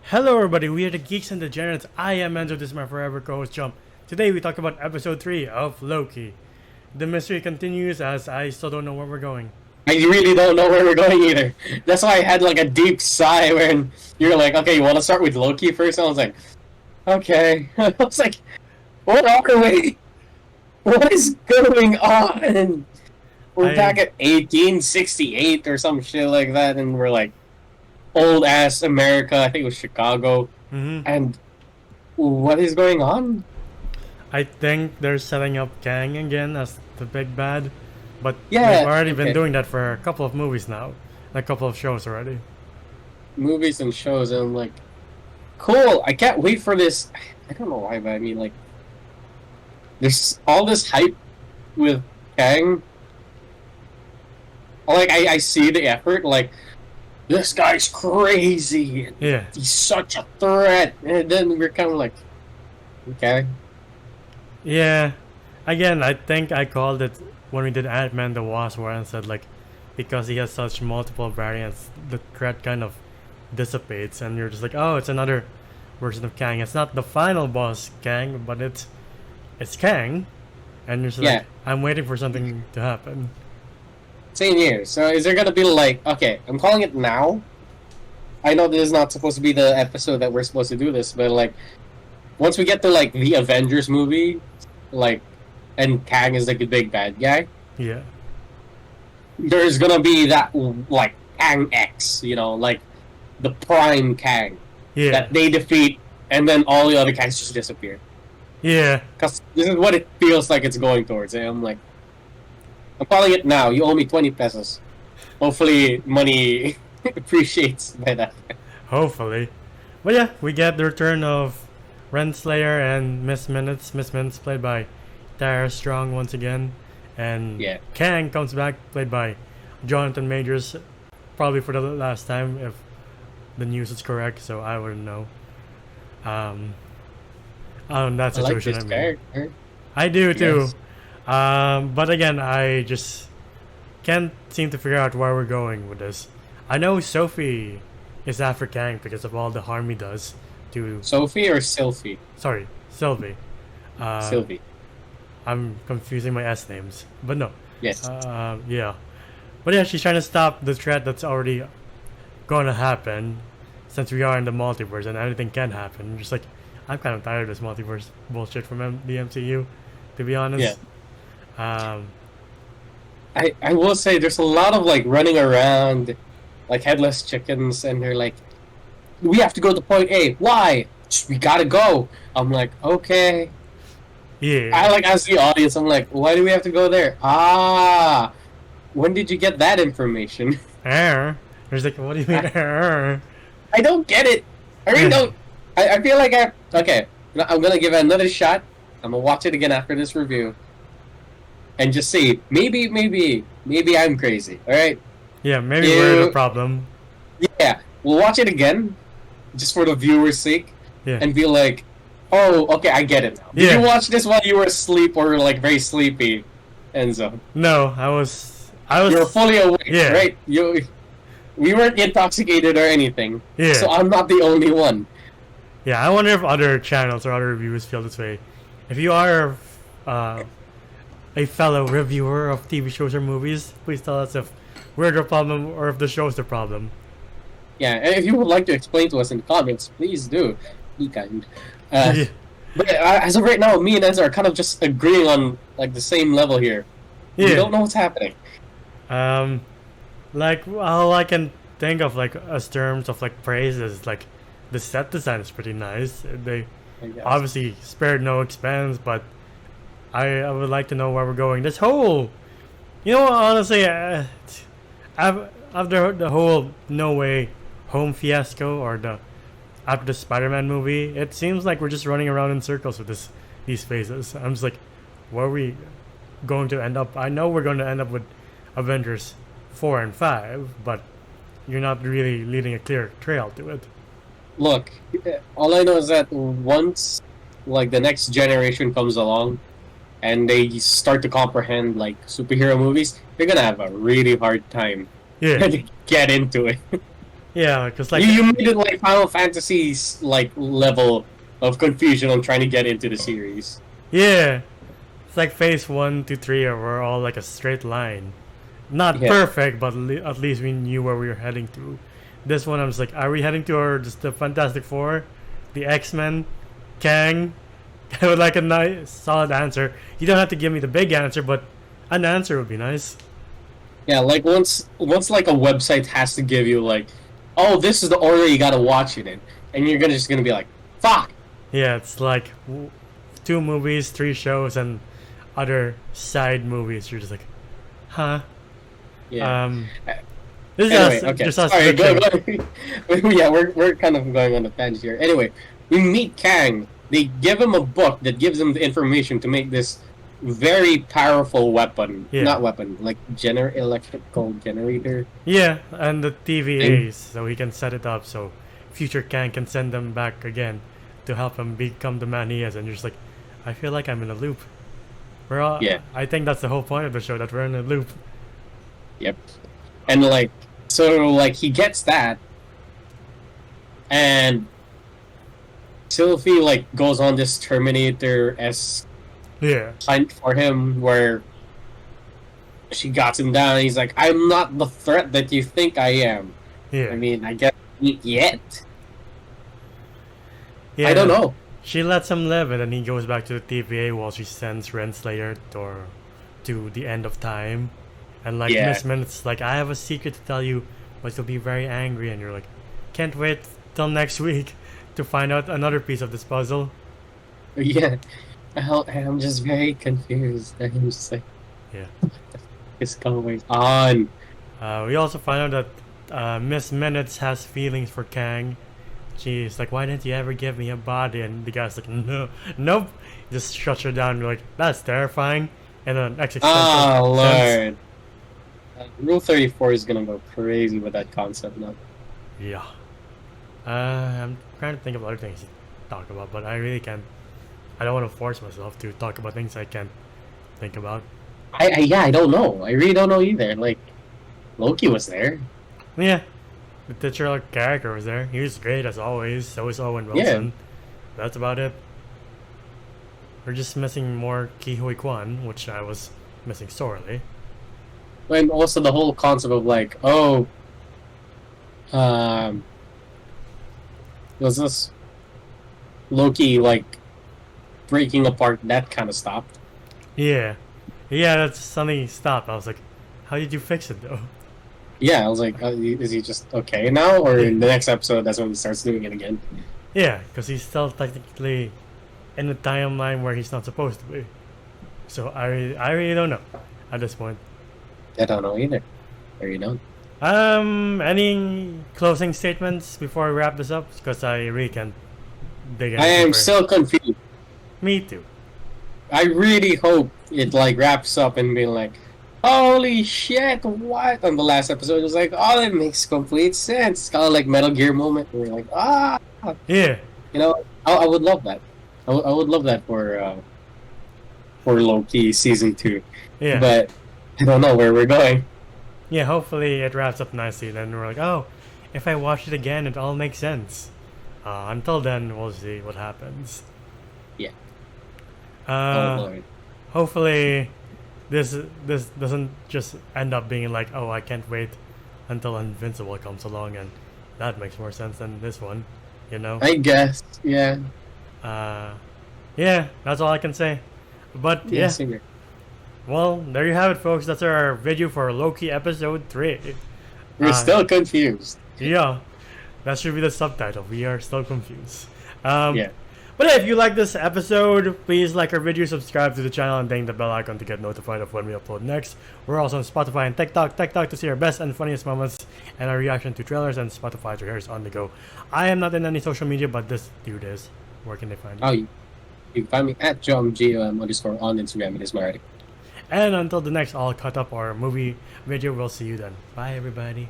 Hello everybody, we are the Geeks and Degenerates. I am Enzo, this is my forever co-host Jump. Today we talk about episode 3 of Loki. The mystery continues as I still don't know where we're going. I really don't know where we're going either. That's why I had like a deep sigh when you're like, okay, you want to start with Loki first? And I was like, okay. I was like, what are we? What is going on? We're back at 1868 or some shit like that, and we're like, old ass America. I think it was Chicago. And what is going on? I think they're setting up Kang again as the big bad. But Yeah, they've already been doing that for a couple of movies now. A couple of shows already. Movies and shows, and I'm like, cool. I can't wait for this. I don't know why, but I mean, like, there's all this hype with Kang. Like, I see the effort. Like, this guy's crazy. Yeah. He's such a threat. And then we're kind of like, okay. Yeah. Again, I think I called it when we did Ant-Man the Wasp, where I said, like, because he has such multiple variants, the threat kind of dissipates, and you're just like, oh, it's another version of Kang. It's not the final boss Kang, but it's Kang, and you're just like, I'm waiting for something to happen. Same here. So is there gonna be like, okay, I'm calling it now. I know this is not supposed to be the episode that we're supposed to do this, but like, once we get to like the Avengers movie, like, and Kang is like the big bad guy. Yeah. There's gonna be that like Kang X, you know, like the Prime Kang that they defeat, and then all the other Kangs just disappear. Yeah. Because this is what it feels like it's going towards. And I'm like, I'm calling it now. You owe me 20 pesos. Hopefully, money appreciates by that. Hopefully. But yeah, we get the return of Renslayer and Miss Minutes. Miss Minutes played by Tara Strong once again. And Kang comes back, played by Jonathan Majors, probably for the last time, if the news is correct, so I wouldn't know. That situation, I like this character. I do too. Yes. But again, I just can't seem to figure out where we're going with this. I know Sophie is after Kang because of all the harm he does to... Sophie or Sylvie? Sorry, Sylvie. Sylvie. I'm confusing my S names, but no. Yes. Yeah. But yeah, she's trying to stop the threat that's already going to happen, since we are in the multiverse and anything can happen. I'm just like, I'm kind of tired of this multiverse bullshit from the MCU, to be honest. Yeah. I will say there's a lot of like running around, like headless chickens, and they're like, we have to go to point A. Why? We gotta go. I'm like, okay. Yeah. I like as the audience, I'm like, why do we have to go there? Ah, when did you get that information? There's like, what do you mean? I don't get it. I really don't. I feel like okay. I'm gonna give it another shot. I'm gonna watch it again after this review, and just see. Maybe I'm crazy. All right. Yeah, maybe we're the problem. Yeah, we'll watch it again, just for the viewer's sake, and be like, oh, okay, I get it now. Did you watch this while you were asleep or like very sleepy, Enzo? No, I was. You were fully awake, right? We weren't intoxicated or anything. Yeah. So I'm not the only one. Yeah, I wonder if other channels or other reviewers feel this way. If you are a fellow reviewer of TV shows or movies, please tell us if we're the problem or if the show's the problem. Yeah, and if you would like to explain to us in the comments, please do. Be kind. But as of right now, me and Enzo are kind of just agreeing on like the same level here. Yeah. We don't know what's happening. Like all I can think of like as terms of like praise is like the set design is pretty nice. They obviously spared no expense, but I would like to know where we're going. This whole, honestly, after the whole No Way Home fiasco or after the Spider-Man movie, it seems like we're just running around in circles with these phases. I'm just like, where are we going to end up? I know we're going to end up with Avengers 4 and 5, but you're not really leading a clear trail to it. Look, all I know is that once like the next generation comes along and they start to comprehend like superhero movies, they're gonna have a really hard time to get into it. Yeah, because like You made it like Final Fantasy's like level of confusion on trying to get into the series. yeah, it's like phase 1 to 3 were all like a straight line. Not Yeah. perfect, but at least we knew where we were heading to. This one, I was like, are we heading to our just the Fantastic Four, the X-Men, Kang? I would like a nice, solid answer. You don't have to give me the big answer, but an answer would be nice. Yeah, like once like a website has to give you like, oh, this is the order you gotta watch it in, and you're just gonna be like, fuck. Yeah, it's like 2 movies, 3 shows, and other side movies. You're just like, huh? Yeah. This Anyway, is okay. just us. Sorry, Bitching. yeah, we're kind of going on a tangent here. Anyway, we meet Kang. They give him a book that gives him the information to make this very powerful weapon. Yeah. Not weapon, like electrical generator. Yeah, and the TVAs, so he can set it up so future Kang can send them back again to help him become the man he is. And you're just like, I feel like I'm in a loop. We're all. Yeah. I think that's the whole point of the show, that we're in a loop. Yep. And like, so like he gets that, and Sylvie like goes on this Terminator-esque Yeah. hunt for him where she got him down and he's like, I'm not the threat that you think I am. Yeah. I mean, I guess yet. Yeah, I don't know. She lets him live, and then he goes back to the TVA while she sends Renslayer to the end of time. And like Yeah. Miss Minutes, like, I have a secret to tell you, but you'll be very angry. And you're like, can't wait till next week to find out another piece of this puzzle. Yeah. I'm just very confused. I'm just like, Yeah. what the f is going on? We also find out that Miss Minutes has feelings for Kang. She's like, why didn't you ever give me a body? And the guy's like, no, nope. Just shuts her down. You're like, that's terrifying. And then existential Oh, sense. Lord. Rule 34 is gonna go crazy with that concept now. Yeah. I'm trying to think of other things to talk about, but I really can't. I don't want to force myself to talk about things I can't think about. I don't know. I really don't know either. Like, Loki was there. Yeah. The titular character was there. He was great as always. So is Owen Wilson. That's about it. We're just missing more Ki Hui Kwan, which I was missing sorely. And also the whole concept of like, oh, was this Loki like breaking apart? That kind of stopped. Yeah. Yeah, that's something he stopped. I was like, how did you fix it though? Yeah, I was like, is he just okay now, or in the next episode that's when he starts doing it again? Yeah, because he's still technically in the timeline where he's not supposed to be. So I really don't know at this point. I don't know either. There you don't. Any closing statements before we wrap this up? Because I really can't dig in. I am deeper. still confused. Me too. I really hope it like wraps up and be like, holy shit, what? On the last episode, it was like, oh, it makes complete sense. It's kind of like Metal Gear moment where you're like, ah. Yeah. You know, I would love that. I would love that for Loki season 2. Yeah. But I don't know where we're going. Yeah, hopefully it wraps up nicely. Then we're like, oh, if I watch it again, it all makes sense. Until then, we'll see what happens. Yeah. Uh, Oh Lord. Hopefully, this doesn't just end up being like, oh, I can't wait until Invincible comes along, and that makes more sense than this one, you know? I guess. Yeah. Yeah, that's all I can say. But yeah, Singer. well, there you have it, folks. That's our video for Loki episode 3. We're still confused. Yeah, that should be the subtitle. We are still confused. Yeah. But if you like this episode, please like our video, subscribe to the channel, and ding the bell icon to get notified of when we upload next. We're also on Spotify and TikTok to see our best and funniest moments and our reaction to trailers, and Spotify to hear us on the go. I am not in any social media, but this dude is. Where can they find you? Oh, you can find me at JomGOM_ on Instagram. It is my writing. And until the next all cut up or movie video, we'll see you then. Bye, everybody.